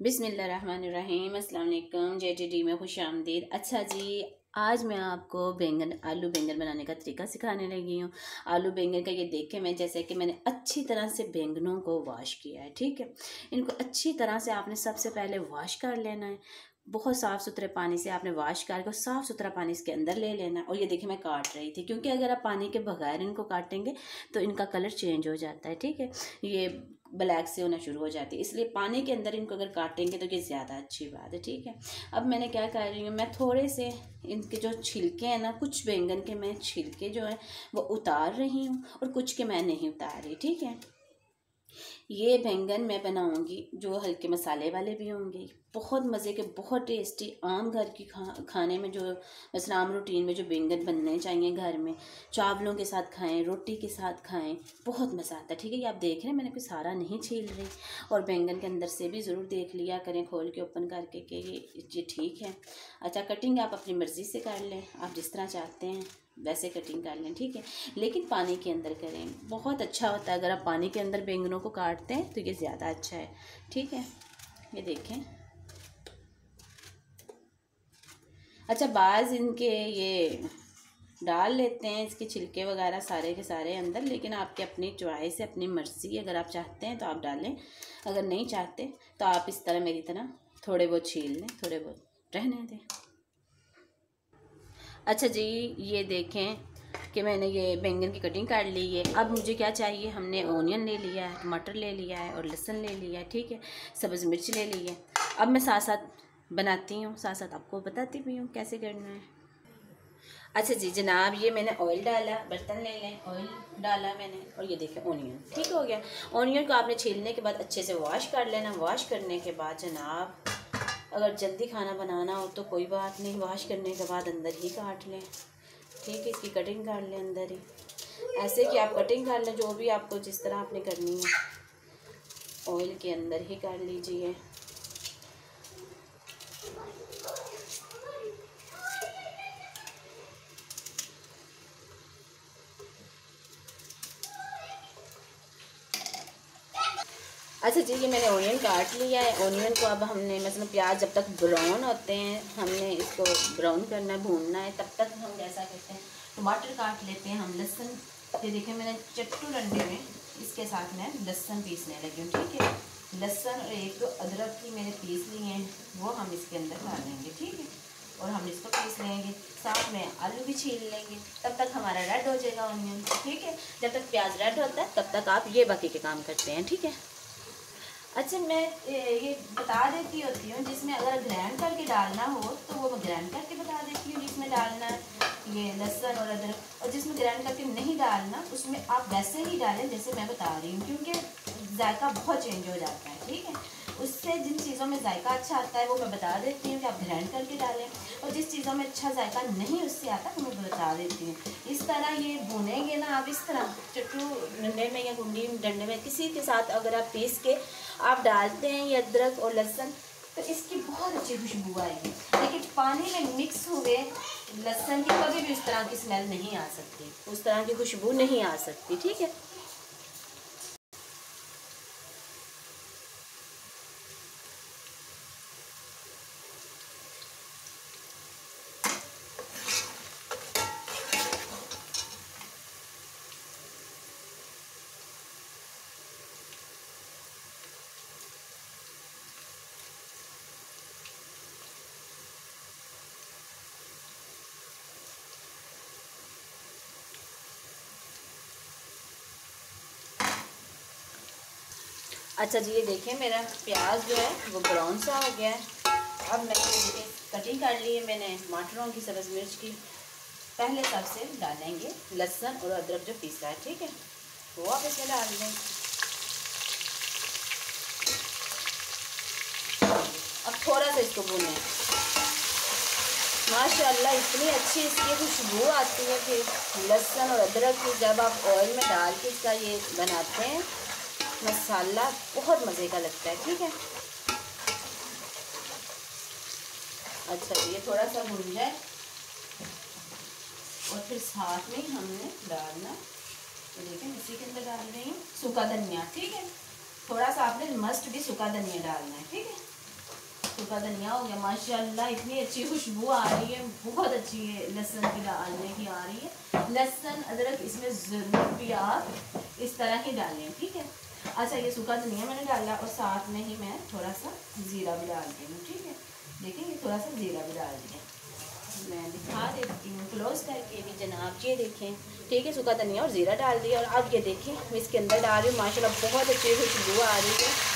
बिस्मिल्लाहिर्रहमानिर्रहीम। अस्सलाम वालेकुम। JTD में खुश आमदीद। अच्छा जी, आज मैं आपको आलू बैंगन बनाने का तरीका सिखाने लगी हूँ। आलू बैंगन का ये देखें, मैं जैसे कि मैंने अच्छी तरह से बैंगनों को वॉश किया है। ठीक है, इनको अच्छी तरह से आपने सबसे पहले वॉश कर लेना है। बहुत साफ़ सुथरे पानी से आपने वॉश करके साफ़ सुथरा पानी इसके अंदर ले लेना है। और ये देखिए मैं काट रही थी, क्योंकि अगर आप पानी के बगैर इनको काटेंगे तो इनका कलर चेंज हो जाता है। ठीक है, ये ब्लैक से होना शुरू हो जाती है, इसलिए पानी के अंदर इनको अगर काटेंगे तो ये ज़्यादा अच्छी बात है। ठीक है, अब मैंने क्या कर रही हूँ, मैं थोड़े से इनके जो छिलके हैं ना, कुछ बैंगन के मैं छिलके जो है वो उतार रही हूँ और कुछ के मैं नहीं उतार रही। ठीक है, ये बैंगन मैं बनाऊंगी जो हल्के मसाले वाले भी होंगे, बहुत मज़े के, बहुत टेस्टी, आम घर की खाने में जो मसलन आम रूटीन में जो बैंगन बनने चाहिए घर में, चावलों के साथ खाएं, रोटी के साथ खाएं, बहुत मज़ा आता है। ठीक है, ये आप देख रहे हैं मैंने कोई सारा नहीं छील रही। और बैंगन के अंदर से भी ज़रूर देख लिया करें खोल के ओपन करके कि ये ठीक है। अच्छा, कटिंग आप अपनी मर्ज़ी से कर लें, आप जिस तरह चाहते हैं वैसे कटिंग कर लें। ठीक है, लेकिन पानी के अंदर करें, बहुत अच्छा होता है। अगर आप पानी के अंदर बैंगनों को काटते हैं तो ये ज़्यादा अच्छा है। ठीक है, ये देखें। अच्छा, बाज़ इनके ये डाल लेते हैं इसके छिलके वगैरह सारे के सारे अंदर, लेकिन आपके अपनी चॉइस है, अपनी मर्ज़ी। अगर आप चाहते हैं तो आप डालें, अगर नहीं चाहते तो आप इस तरह मेरी तरह थोड़े बहुत छील लें, थोड़े बहुत रहने दें। अच्छा जी, ये देखें कि मैंने ये बैंगन की कटिंग कर ली है। अब मुझे क्या चाहिए, हमने ओनियन ले लिया है, टमाटर ले लिया है और लहसुन ले लिया है। ठीक है, सब्ज़ मिर्च ले ली है। अब मैं साथ साथ बनाती हूँ, साथ साथ आपको बताती भी हूँ कैसे करना है। अच्छा जी जनाब, ये मैंने ऑयल डाला, बर्तन ले लें, ऑयल डाला मैंने, और ये देखें ओनियन ठीक हो गया। ओनियन को आपने छीलने के बाद अच्छे से वॉश कर लेना। वॉश करने के बाद जनाब, अगर जल्दी खाना बनाना हो तो कोई बात नहीं, वॉश करने के बाद अंदर ही काट लें। ठीक है, इसकी कटिंग कर लें अंदर ही, ऐसे कि आप कटिंग कर लें, जो भी आपको जिस तरह आपने करनी है ऑयल के अंदर ही कर लीजिए। अच्छा जी, ये मैंने ओनियन काट लिया है। ओनियन को अब हमने मतलब प्याज जब तक ब्राउन होते हैं हमने इसको ब्राउन करना है, भूनना है। तब तक हम जैसा करते हैं टमाटर काट लेते हैं, हम लहसुन, ये देखिए मैंने चट्टू डंडे में इसके साथ मैं लहसुन पीसने लगी हूँ। ठीक है, लहसुन और एक दो अदरक की मैंने पीस ली हैं, वो हम इसके अंदर डालेंगे। ठीक है, और हम इसको पीस लेंगे, साथ में आलू भी छील लेंगे। तब तक हमारा रेड हो जाएगा ऑनियन। ठीक है, जब तक प्याज रेड होता है तब तक आप ये बाकी के काम करते हैं। ठीक है, अच्छा मैं ये बता देती होती हूँ, जिसमें अगर ग्राइंड करके डालना हो तो वो मैं ग्राइंड करके बता देती हूँ जिसमें डालना है ये लहसुन और अदरक, और जिसमें ग्राइंड करके नहीं डालना उसमें आप वैसे ही डालें जैसे मैं बता रही हूँ, क्योंकि जायका बहुत चेंज हो जाता है। ठीक है, उससे जिन चीज़ों में जायका अच्छा आता है वो मैं बता देती हूँ कि आप ग्राइंड करके डालें, और जिस चीज़ों में अच्छा जायका नहीं उससे आता है वो मैं बता देती हूँ। इस तरह ये भुनेंगे ना आप, इस तरह चट्टू डंडे में या गुंडी डंडे में किसी के साथ अगर आप पीस के आप डालते हैं ये अदरक और लहसुन, तो इसकी बहुत अच्छी खुशबू आएगी। लेकिन पानी में मिक्स हुए लहसुन की कभी भी इस तरह की स्मेल नहीं आ सकती, उस तरह की खुशबू नहीं आ सकती। ठीक है, अच्छा जी, ये देखें मेरा प्याज जो है वो ब्राउन सा हो गया है। अब मैंने कटिंग कर ली है मैंने टमाटरों की, सब्ज़ मिर्च की। पहले सबसे डालेंगे लहसुन और अदरक जो पीसा है। ठीक है, वो आप इसमें डाल दें। अब थोड़ा सा इसको भूनें। माशाल्लाह इतनी अच्छी इसकी खुशबू आती है कि लहसुन और अदरक की, जब आप ऑयल में डाल के इसका ये बनाते हैं मसाला, बहुत मज़े का लगता है। ठीक है, अच्छा ये थोड़ा सा भून जाए और फिर साथ में हमने डालना, तो देखें इसी के अंदर डाल रही हूँ सूखा धनिया। ठीक है, थोड़ा सा आपने मस्ट भी सूखा धनिया डालना है। ठीक है, सूखा धनिया हो गया। माशाल्लाह इतनी अच्छी खुशबू आ रही है, बहुत अच्छी है लहसुन की डालने की आ रही है। लहसुन अदरक इसमें ज़रूर भी आप इस तरह ही डालें, ठीक है। अच्छा ये सूखा धनिया मैंने डाला और साथ में ही मैं थोड़ा सा ज़ीरा भी डाल दी हूँ, ठीक है। देखिए ये थोड़ा सा ज़ीरा भी डाल दिया, मैं दिखा देती हूँ क्लोज करके भी जनाब। ये देखें, ठीक है, सूखा धनिया और ज़ीरा डाल दिया। और अब ये देखें मैं इसके अंदर डाल रही हूँ, माशाल्लाह बहुत अच्छी खुशबू आ रही है।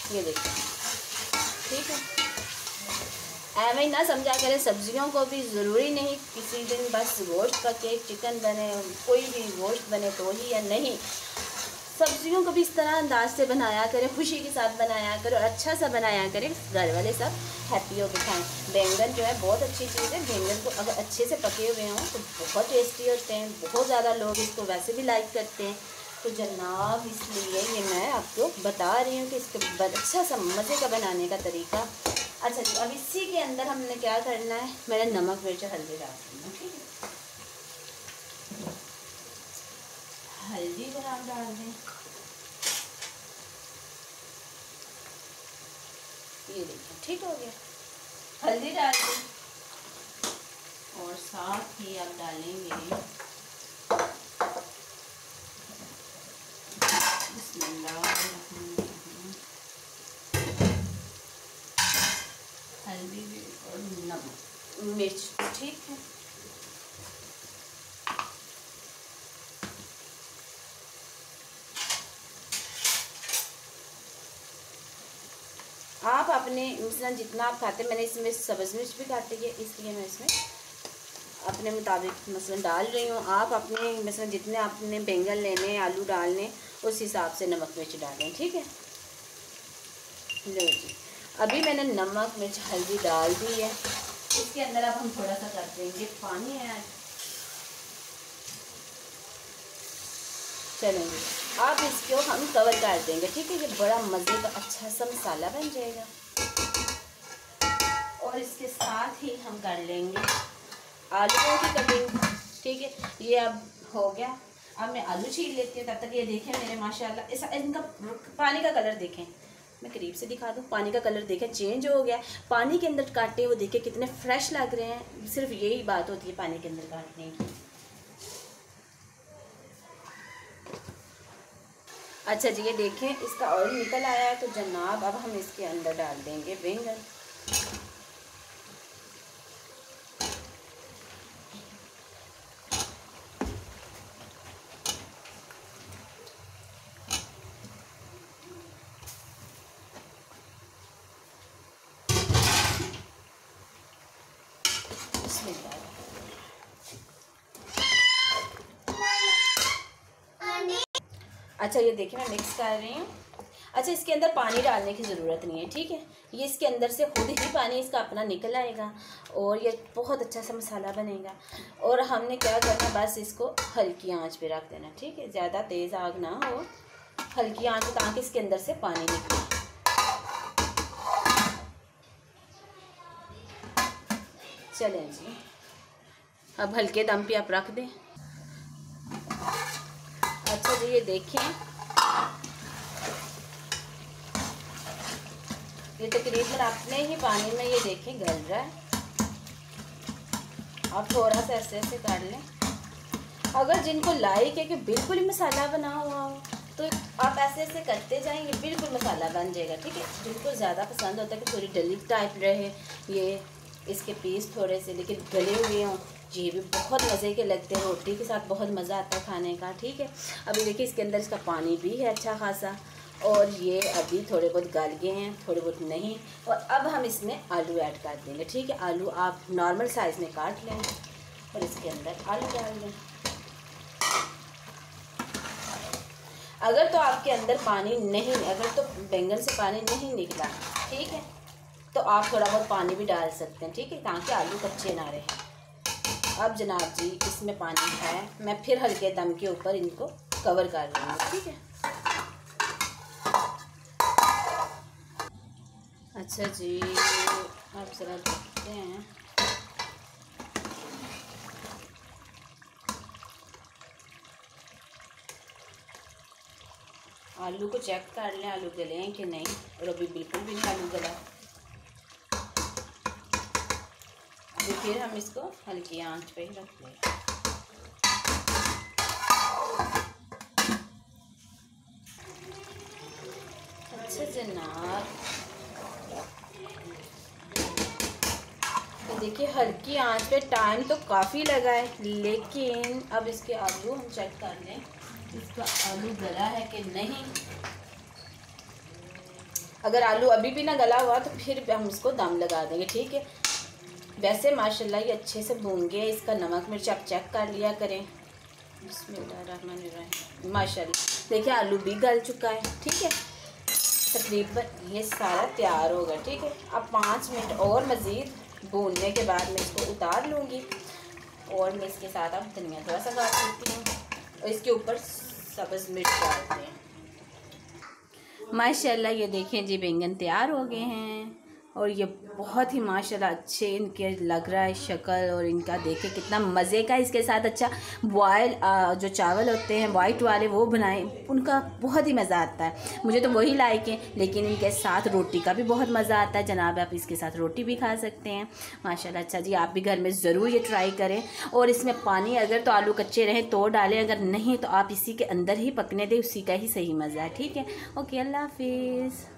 ये देखें, ठीक है। ऐਵੇਂ ही ना समझा करें, सब्जियों को भी ज़रूरी नहीं किसी दिन बस गोश्त का केक चिकन बने, कोई भी गोश्त बने तो ही, या नहीं, सब्जियों को भी इस तरह अंदाज से बनाया करें, खुशी के साथ बनाया करें और अच्छा सा बनाया करें, घर वाले सब हैप्पी होकर खाएं। बैंगन जो है बहुत अच्छी चीज़ है, बैंगन को अगर अच्छे से पके हुए हों तो बहुत टेस्टी होते हैं, बहुत ज़्यादा लोग इसको वैसे भी लाइक करते हैं। तो जनाब इसलिए ये मैं आपको बता रही हूँ कि इसको अच्छा सा मज़े का बनाने का तरीका। अच्छा जी, अब इसी के अंदर हमने क्या करना है, मैंने नमक मिर्च हल्दी डाल दी है, ठीक है। हल्दी को आप डाल दें, ये देखिए ठीक हो गया, हल्दी डाल दें। और साथ ही आप डालेंगे हल्दी और नमक मिर्च, ठीक है। आप अपने मिश्रण जितना आप खाते हैं, मैंने इसमें सब्ज़ मिर्च भी काटी है, इसलिए मैं इसमें अपने मुताबिक मसलन डाल रही हूँ। आप अपने मसलन जितने आपने बैंगन लेने, आलू डालने, उस हिसाब से नमक मिर्च डालें, ठीक है। लो जी, अभी मैंने नमक मिर्च हल्दी डाल दी है। इसके अंदर अब हम थोड़ा सा कर देंगे पानी ऐड। चलेंगे, अब इसको हम कवर कर देंगे, ठीक है। ये बड़ा मज़े का अच्छा सा मसाला बन जाएगा। और इसके साथ ही हम कर लेंगे आलूओं की कटिंग, ठीक है। ये अब हो गया, अब मैं आलू छील लेती हूँ। तब तक ये देखें मेरे माशाल्लाह इस इनका पानी का कलर देखें, मैं करीब से दिखा दूँ, पानी का कलर देखें चेंज हो गया। पानी के अंदर काटे हुए देखें कितने फ्रेश लग रहे हैं। सिर्फ यही बात होती है पानी के अंदर काटने की। अच्छा जी, ये देखें इसका ऑयल निकल आया है। तो जनाब अब हम इसके अंदर डाल देंगे बैंगन। अच्छा ये देखिए मैं मिक्स कर रही हूँ। अच्छा इसके अंदर पानी डालने की ज़रूरत नहीं है, ठीक है। ये इसके अंदर से खुद ही पानी इसका अपना निकल आएगा और ये बहुत अच्छा सा मसाला बनेगा। और हमने क्या करना, बस इसको हल्की आंच पे रख देना, ठीक है। ज़्यादा तेज़ आग ना हो, हल्की आंच, ताकि इसके अंदर से पानी निकले। चलें जी, अब हल्के दम पे आप रख दें। अच्छा जी ये देखें, ये तकरीबन अपने ही पानी में ये देखें गल रहा है। आप थोड़ा सा ऐसे ऐसे कर लें। अगर जिनको लाइक है कि बिल्कुल ही मसाला बना हुआ हो तो आप ऐसे ऐसे करते जाएंगे, बिल्कुल मसाला बन जाएगा, ठीक है। जिनको ज़्यादा पसंद होता है कि थोड़ी डली टाइप रहे, ये इसके पीस थोड़े से लेकिन गले हुए हों, ये भी बहुत मज़े के लगते हैं, रोटी के साथ बहुत मज़ा आता है खाने का, ठीक है। अभी देखिए इसके अंदर इसका पानी भी है अच्छा खासा, और ये अभी थोड़े बहुत गल गए हैं, थोड़े बहुत नहीं। और अब हम इसमें आलू ऐड कर देंगे, ठीक है। आलू आप नॉर्मल साइज़ में काट लें और इसके अंदर आलू डाल दें। अगर तो आपके अंदर पानी नहीं, अगर तो बैंगन से पानी नहीं निकला, ठीक है, तो आप थोड़ा बहुत पानी भी डाल सकते हैं, ठीक है, ताकि आलू कच्चे ना रहे। अब जनाब जी इसमें पानी है, मैं फिर हल्के दम के ऊपर इनको कवर कर रही हूँ, ठीक है। अच्छा जी आप ज़रा देखते हैं, आलू को चेक कर लें आलू गले हैं कि नहीं, और अभी बिल्कुल भी नहीं आलू गला। अभी फिर हम इसको हल्की आंच पे ही रख दें। अच्छा जनाब, तो देखिए हल्की आंच पे टाइम तो काफ़ी लगा है, लेकिन अब इसके आलू हम चेक कर लें इसका आलू गला है कि नहीं। अगर आलू अभी भी ना गला हुआ तो फिर हम इसको दम लगा देंगे, ठीक है। वैसे माशाल्लाह ये अच्छे से भून गए, इसका नमक मिर्च आप चेक कर लिया करें। बिस्मिल्लाहिर्रहमानिर्रहीम। माशाल्लाह देखिए आलू भी गल चुका है, ठीक है। तकरीबन ये सारा तैयार होगा, ठीक है। अब 5 मिनट और मज़ीद भूनने के बाद मैं इसको उतार लूँगी, और मैं इसके साथ अब धनिया थोड़ा सा काट देती हूँ और इसके ऊपर सब्ज़ मिर्च डालते हैं। माशाल्लाह ये देखें जी बैंगन तैयार हो गए हैं, और ये बहुत ही माशाल्लाह अच्छे इनके लग रहा है शक्ल, और इनका देखें कितना मज़े का। इसके साथ अच्छा बॉयल जो चावल होते हैं वाइट वाले वो बनाए, उनका बहुत ही मज़ा आता है। मुझे तो वही लाइक है, लेकिन इनके साथ रोटी का भी बहुत मज़ा आता है जनाब। आप इसके साथ रोटी भी खा सकते हैं माशाल्लाह। अच्छा जी, आप भी घर में ज़रूर ये ट्राई करें, और इसमें पानी अगर तो आलू कच्चे रहें तो डालें, अगर नहीं तो आप इसी के अंदर ही पकने दें, उसी का ही सही मज़ा है, ठीक है। ओके, अल्लाह हाफिज़।